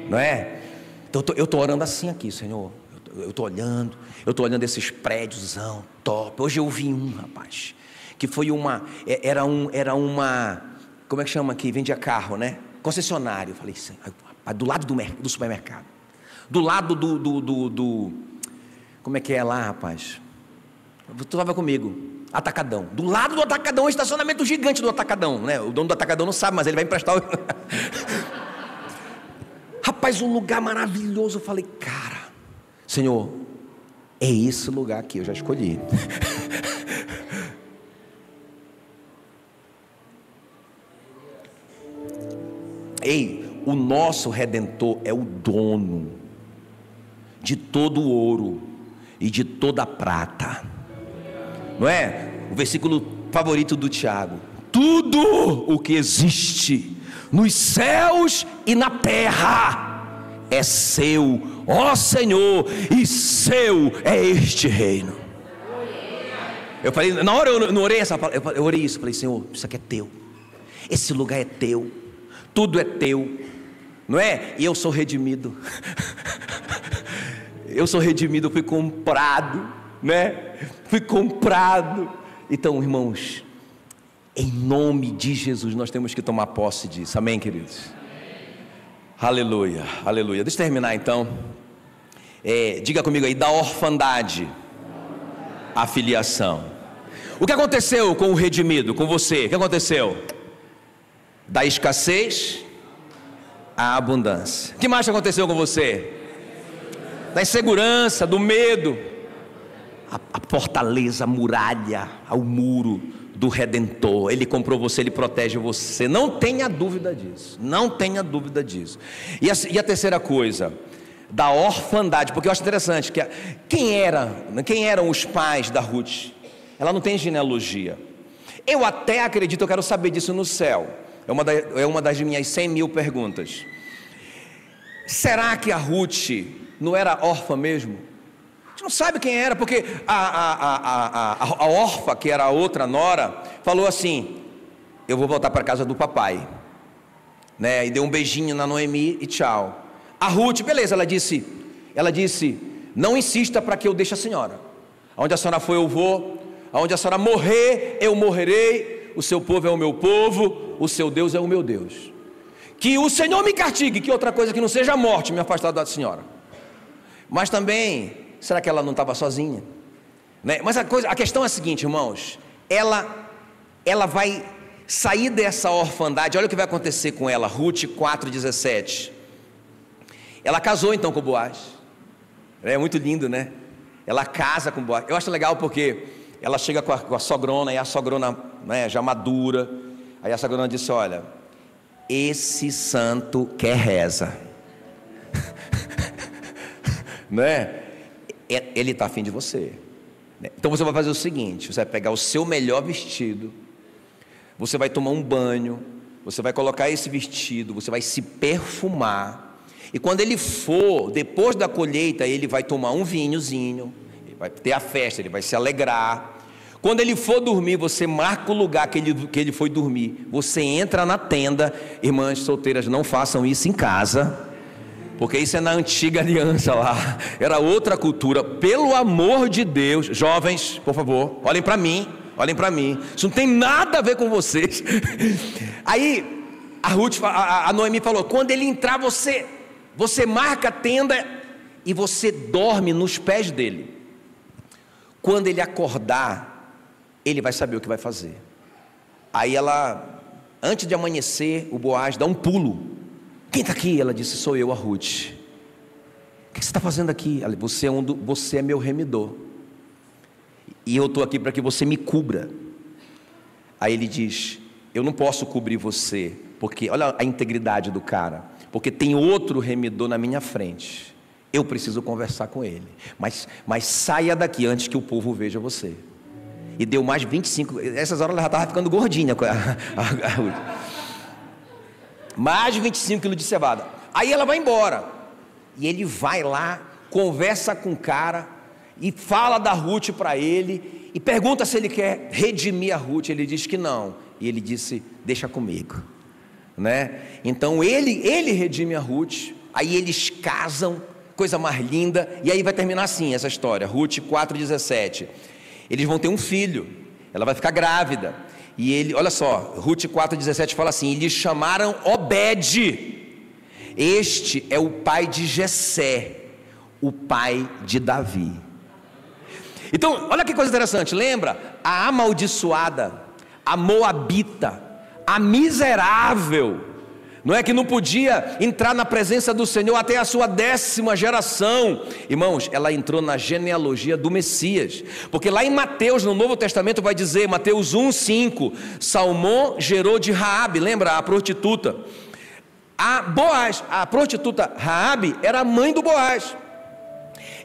Não é? Então, eu estou orando assim aqui, Senhor. Eu estou olhando esses prédiosão top. Hoje eu vi um, rapaz, que foi era uma, como é que chama aqui? Vendia carro, né? Concessionário. Eu falei, do lado do supermercado, do lado do como é que é lá, rapaz? Tu estava comigo, Atacadão. Do lado do Atacadão, um estacionamento gigante do Atacadão, né? O dono do Atacadão não sabe, mas ele vai emprestar Rapaz, um lugar maravilhoso. Eu falei, cara, Senhor, é esse lugar aqui, eu já escolhi. Ei, o nosso Redentor é o dono de todo o ouro e de toda a prata, não é? O versículo favorito do Tiago: tudo o que existe nos céus e na terra é seu, ó Senhor, e seu é este reino. Eu falei, na hora eu não orei essa palavra, eu orei isso, falei, Senhor, isso aqui é teu, esse lugar é teu, tudo é teu, não é? E eu sou redimido. Eu sou redimido, fui comprado, né? Fui comprado. Então, irmãos, em nome de Jesus, nós temos que tomar posse disso, amém, queridos? Aleluia, aleluia. Deixa eu terminar então. Diga comigo aí: da orfandade à filiação. O que aconteceu com o redimido, com você? O que aconteceu? Da escassez à abundância. O que mais aconteceu com você? Da insegurança, do medo, a fortaleza, a muralha, ao muro do Redentor. Ele comprou você, Ele protege você, não tenha dúvida disso, não tenha dúvida disso. E a terceira coisa, da orfandade, porque eu acho interessante, que quem eram os pais da Ruth? Ela não tem genealogia. Eu até acredito, eu quero saber disso no céu, é uma das minhas 100 mil perguntas. Será que a Ruth não era órfã mesmo? A gente não sabe quem era, porque a órfã, que era a outra nora, falou assim: eu vou voltar para a casa do papai, né? E deu um beijinho na Noemi e tchau. A Ruth, beleza, ela disse, não insista para que eu deixe a senhora. Aonde a senhora for eu vou, aonde a senhora morrer eu morrerei, o seu povo é o meu povo, o seu Deus é o meu Deus. Que o Senhor me castigue, que outra coisa que não seja a morte me afastar da senhora. Mas também, será que ela não estava sozinha? Né? Mas a questão é a seguinte, irmãos, ela vai sair dessa orfandade. Olha o que vai acontecer com ela. Ruth 4,17. Ela casou então com Boaz. É muito lindo, né? Ela casa com Boaz. Eu acho legal porque ela chega com a sogrona, e a sogrona, né, já madura. Aí a sogrona disse: olha, esse santo quer reza. Né? Ele está afim de você. Então você vai fazer o seguinte: você vai pegar o seu melhor vestido, você vai tomar um banho, você vai colocar esse vestido, você vai se perfumar, e quando ele for, depois da colheita, ele vai tomar um vinhozinho, ele vai ter a festa, ele vai se alegrar. Quando ele for dormir, você marca o lugar que ele foi dormir, você entra na tenda. Irmãs solteiras, não façam isso em casa, porque isso é na antiga aliança lá, era outra cultura. Pelo amor de Deus, jovens, por favor, olhem para mim, isso não tem nada a ver com vocês. Aí a Noemi falou: quando ele entrar, você marca a tenda e você dorme nos pés dele. Quando ele acordar, ele vai saber o que vai fazer. Aí ela, antes de amanhecer, o Boaz dá um pulo. Quem está aqui? Ela disse: sou eu, a Ruth. O que você está fazendo aqui? Ela, você é meu remidor, e eu estou aqui para que você me cubra. Aí ele diz: eu não posso cobrir você, porque olha a integridade do cara, porque tem outro remidor na minha frente, eu preciso conversar com ele, mas saia daqui antes que o povo veja você. E deu mais 25, essas horas ela já estava ficando gordinha com a Ruth. Mais de 25 quilos de cevada. Aí ela vai embora, e ele vai lá, conversa com o cara, e fala da Ruth para ele, e pergunta se ele quer redimir a Ruth. Ele diz que não, e ele disse: deixa comigo, né? Então ele redime a Ruth, aí eles casam, coisa mais linda, e aí vai terminar assim essa história. Ruth 4,17, eles vão ter um filho, ela vai ficar grávida, e ele, olha só, Ruth 4,17 fala assim: e lhe chamaram Obed, este é o pai de Jessé, o pai de Davi. Então, olha que coisa interessante, lembra? A amaldiçoada, a moabita, a miserável, não é, que não podia entrar na presença do Senhor até a sua 10ª geração. Irmãos, ela entrou na genealogia do Messias, porque lá em Mateus, no Novo Testamento, vai dizer, Mateus 1,5, Salmão gerou de Raabe, lembra, a prostituta. A prostituta Raabe era a mãe do Boaz.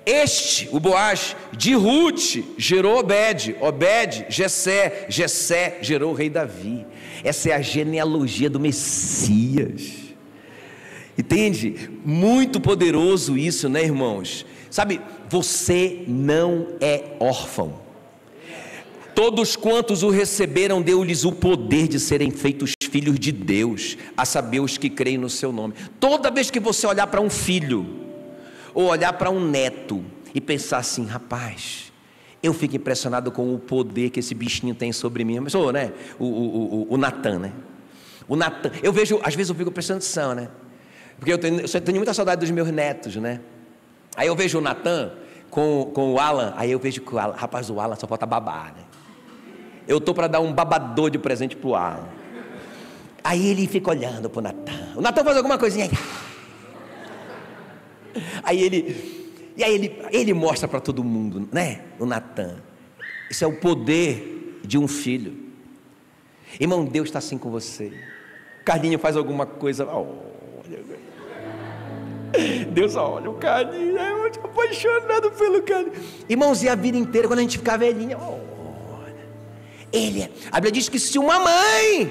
Este, o Boaz, de Ruth, gerou Obed, Obed, Jessé, Jessé gerou o rei Davi. Essa é a genealogia do Messias. Entende? Muito poderoso isso, né, irmãos? Sabe, você não é órfão. Todos quantos o receberam, deu-lhes o poder de serem feitos filhos de Deus, a saber, os que creem no seu nome. Toda vez que você olhar para um filho, ou olhar para um neto, e pensar assim: rapaz, eu fico impressionado com o poder que esse bichinho tem sobre mim. Mas, né? O Natan, né? O Natan, eu vejo, às vezes eu fico prestando atenção, né? Porque eu tenho muita saudade dos meus netos, né? Aí eu vejo o Natan com o Alan, aí eu vejo que o Alan, rapaz, o Alan só falta babar, né? Eu estou para dar um babador de presente para o Alan. Aí ele fica olhando para o Natan. O Natan faz alguma coisinha aí. Ele mostra para todo mundo, né? O Natan. Isso é o poder de um filho. Irmão, Deus está assim com você. Carlinho faz alguma coisa, Deus olha o Carlinho, eu estou apaixonado pelo Carlinho. Irmãos, e a vida inteira, quando a gente ficar velhinha, a Bíblia diz que se uma mãe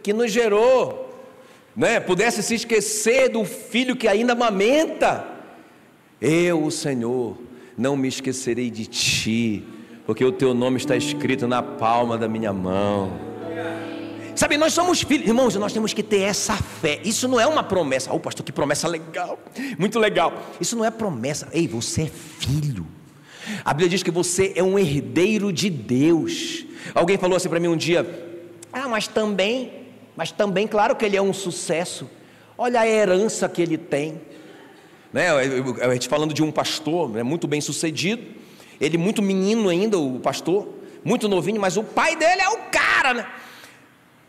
que nos gerou, né, pudesse se esquecer do filho que ainda amamenta, eu, o Senhor, não me esquecerei de ti, porque o teu nome está escrito na palma da minha mão. Sabe, nós somos filhos, irmãos, nós temos que ter essa fé. Isso não é uma promessa. Pastor, que promessa legal, muito legal. Isso não é promessa. Ei, você é filho. A Bíblia diz que você é um herdeiro de Deus. Alguém falou assim para mim um dia: mas também, claro que ele é um sucesso. Olha a herança que ele tem, né? A gente falando de um pastor, né, muito bem sucedido. Ele muito menino ainda, o pastor, muito novinho, mas o pai dele é o cara, né?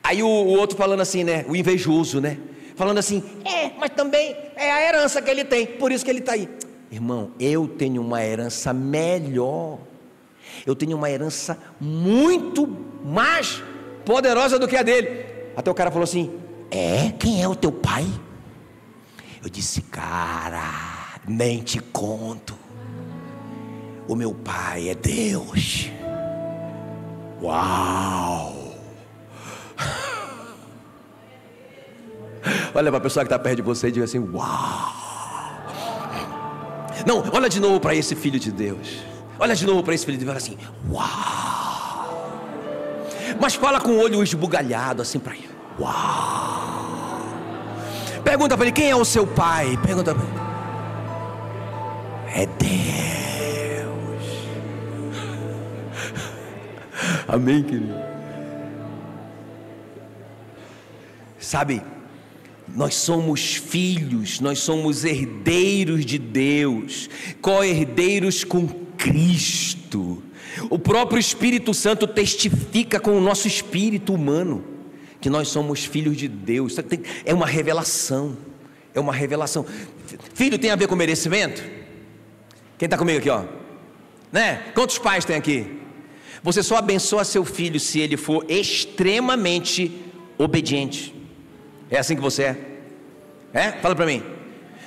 Aí o outro falando assim, né? O invejoso, né? Falando assim: mas também é a herança que ele tem, por isso que ele está aí. Irmão, eu tenho uma herança melhor. Eu tenho uma herança muito mais poderosa do que a dele. Até o cara falou assim: quem é o teu pai? Eu disse: cara, nem te conto. O meu pai é Deus. Uau! Olha para a pessoa que está perto de você e diga assim: uau! Não, olha de novo para esse filho de Deus. Olha de novo para esse filho de Deus, assim: uau! Mas fala com o olho esbugalhado assim para ele: uau! Pergunta para ele: quem é o seu pai? Pergunta para ele: é Deus. Amém, querido? Sabe, nós somos filhos, nós somos herdeiros de Deus, co-herdeiros com Cristo. O próprio Espírito Santo testifica com o nosso espírito humano que nós somos filhos de Deus. É uma revelação, é uma revelação. Filho tem a ver com merecimento? Quem está comigo aqui, ó? Né? Quantos pais tem aqui? Você só abençoa seu filho se ele for extremamente obediente. É assim que você é? Fala para mim.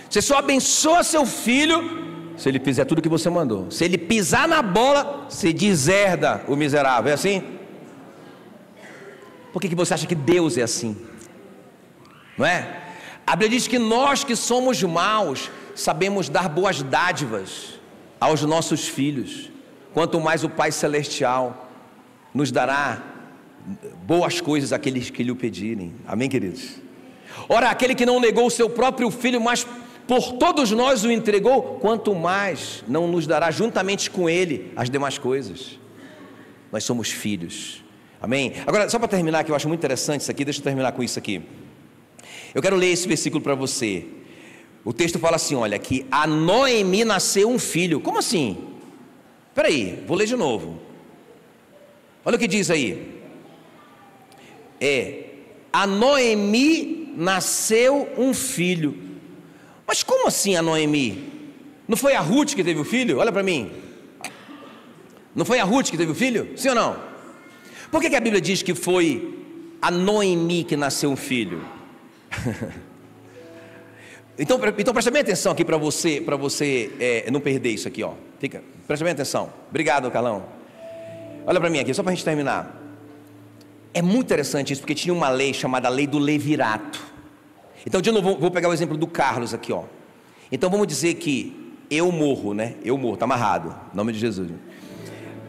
Você só abençoa seu filho se ele fizer tudo o que você mandou. Se ele pisar na bola, se deserda o miserável. É assim? Por que você acha que Deus é assim? Não é? A Bíblia diz que nós que somos maus sabemos dar boas dádivas aos nossos filhos. Quanto mais o Pai Celestial nos dará boas coisas àqueles que lhe pedirem. Amém, queridos? Ora, aquele que não negou o seu próprio filho, mas por todos nós o entregou, quanto mais não nos dará juntamente com ele as demais coisas. Nós somos filhos. Amém? Agora, só para terminar, que eu acho muito interessante isso aqui, deixa eu terminar com isso aqui. Eu quero ler esse versículo para você. O texto fala assim, olha, que a Noemi nasceu um filho. Como assim? Espera aí, vou ler de novo. Olha o que diz aí. A Noemi nasceu um filho. Mas como assim a Noemi? Não foi a Ruth que teve o filho? Olha para mim. Não foi a Ruth que teve o filho? Sim ou não? Por que a Bíblia diz que foi a Noemi que nasceu um filho? Então presta bem atenção aqui para você não perder isso aqui, ó. Presta bem atenção. Obrigado, Carlão. Olha para mim aqui, só para a gente terminar. É muito interessante isso, porque tinha uma lei chamada lei do levirato. Então, de novo, vou pegar o exemplo do Carlos aqui, ó. Então, vamos dizer que eu morro, né? Eu morro, tá amarrado, em nome de Jesus.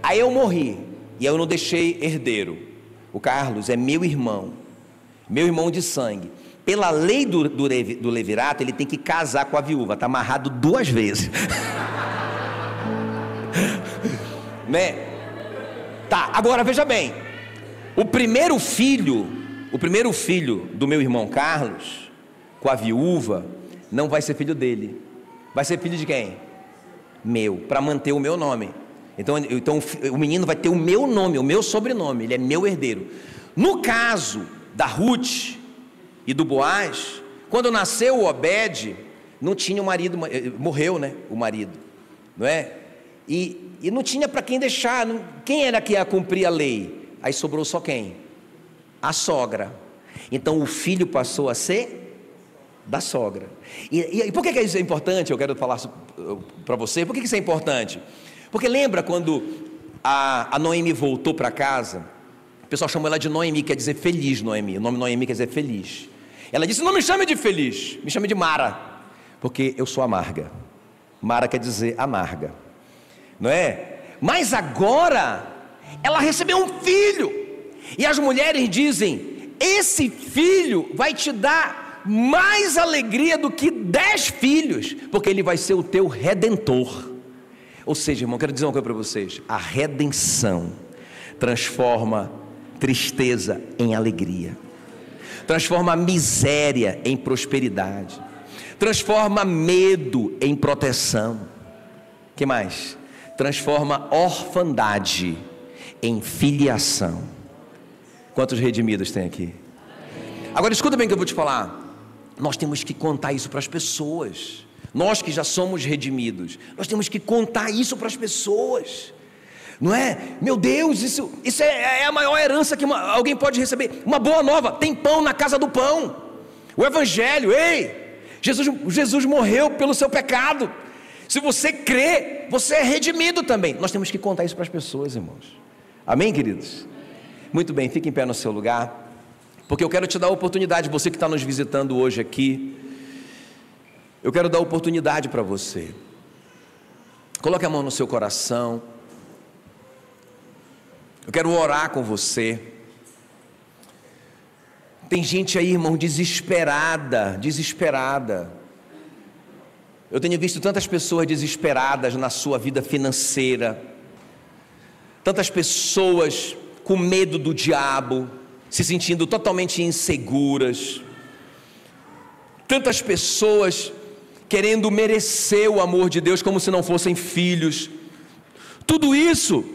Aí eu morri, e eu não deixei herdeiro. O Carlos é meu irmão de sangue. Pela lei do levirato, ele tem que casar com a viúva, tá amarrado 2 vezes. Né? Tá, agora veja bem. O primeiro filho do meu irmão Carlos, com a viúva, não vai ser filho dele. Vai ser filho de quem? Meu, para manter o meu nome. Então o menino vai ter o meu nome, o meu sobrenome, ele é meu herdeiro. No caso da Ruth e do Boaz, quando nasceu o Obed, não tinha o marido, morreu, né, o marido, não é? E não tinha para quem deixar, quem era que ia cumprir a lei? Aí sobrou só quem? A sogra. Então o filho passou a ser da sogra. E por que isso é importante? Eu quero falar para você, por que isso é importante? Porque lembra quando a Noemi voltou para casa? O pessoal chamou ela de Noemi, quer dizer feliz, Noemi. O nome Noemi quer dizer feliz. Ela disse: não me chame de feliz, me chame de Mara, porque eu sou amarga. Mara quer dizer amarga, não é? Mas agora ela recebeu um filho, e as mulheres dizem: esse filho vai te dar mais alegria do que 10 filhos, porque ele vai ser o teu redentor. Ou seja, irmão, quero dizer uma coisa para vocês: a redenção transforma tristeza em alegria, transforma a miséria em prosperidade, transforma medo em proteção. Que mais? Transforma orfandade em filiação. Quantos redimidos tem aqui? Agora escuta bem o que eu vou te falar. Nós temos que contar isso para as pessoas. Nós que já somos redimidos, nós temos que contar isso para as pessoas. Não é? Meu Deus, isso é a maior herança que alguém pode receber. Uma boa nova: tem pão na casa do pão. O Evangelho, ei, Jesus morreu pelo seu pecado. Se você crê, você é redimido também. Nós temos que contar isso para as pessoas, irmãos. Amém, queridos? Muito bem, fique em pé no seu lugar, porque eu quero te dar a oportunidade, você que está nos visitando hoje aqui, eu quero dar oportunidade para você. Coloque a mão no seu coração. Eu quero orar com você. Tem gente aí, irmão, desesperada. Eu tenho visto tantas pessoas desesperadas na sua vida financeira, tantas pessoas com medo do diabo, se sentindo totalmente inseguras, tantas pessoas querendo merecer o amor de Deus como se não fossem filhos. Tudo isso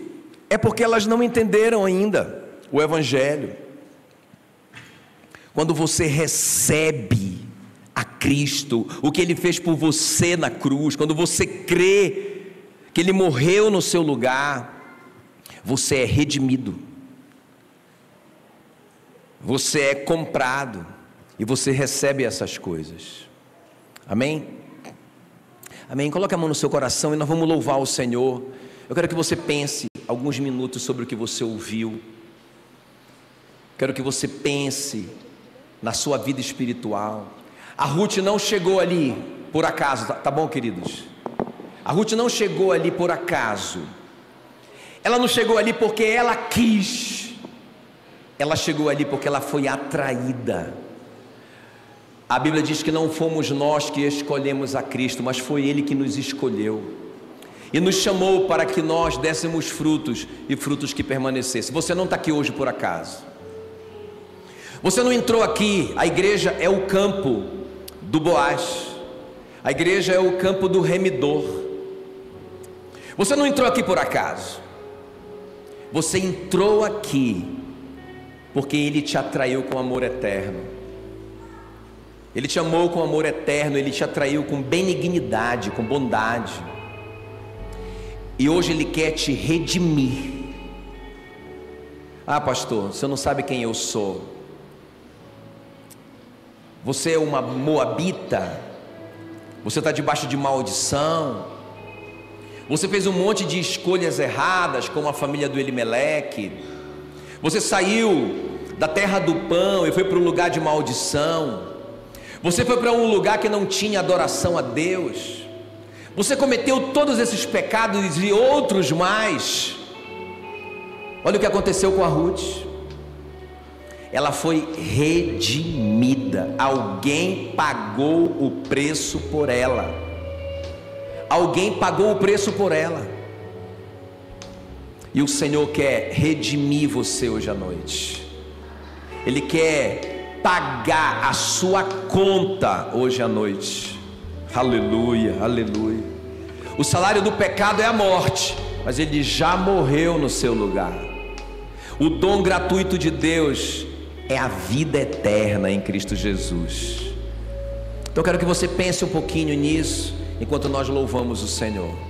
é porque elas não entenderam ainda o Evangelho. Quando você recebe a Cristo, o que Ele fez por você na cruz, quando você crê que Ele morreu no seu lugar, você é redimido, você é comprado, e você recebe essas coisas. Amém? Amém? Coloque a mão no seu coração e nós vamos louvar o Senhor. Eu quero que você pense alguns minutos sobre o que você ouviu. Quero que você pense na sua vida espiritual. A Ruth não chegou ali por acaso, tá bom, queridos? A Ruth não chegou ali por acaso. Ela não chegou ali porque ela quis. Ela chegou ali porque ela foi atraída. A Bíblia diz que não fomos nós que escolhemos a Cristo, mas foi Ele que nos escolheu e nos chamou para que nós dessemos frutos, e frutos que permanecessem. Você não está aqui hoje por acaso. Você não entrou aqui. A igreja é o campo do Boaz, a igreja é o campo do remidor. Você não entrou aqui por acaso. Você entrou aqui porque Ele te atraiu com amor eterno. Ele te amou com amor eterno, Ele te atraiu com benignidade, com bondade, e hoje Ele quer te redimir. Ah, pastor, você não sabe quem eu sou. Você é uma moabita, Você está debaixo de maldição. Você fez um monte de escolhas erradas, como a família do Elimeleque. Você saiu da terra do pão e foi para um lugar de maldição. Você foi para um lugar que não tinha adoração a Deus. Você cometeu todos esses pecados e outros mais. Olha o que aconteceu com a Ruth. Ela foi redimida. Alguém pagou o preço por ela. Alguém pagou o preço por ela. E o Senhor quer redimir você hoje à noite. Ele quer pagar a sua conta hoje à noite. Aleluia, aleluia. O salário do pecado é a morte, mas Ele já morreu no seu lugar. O dom gratuito de Deus é a vida eterna em Cristo Jesus. Então eu quero que você pense um pouquinho nisso, enquanto nós louvamos o Senhor.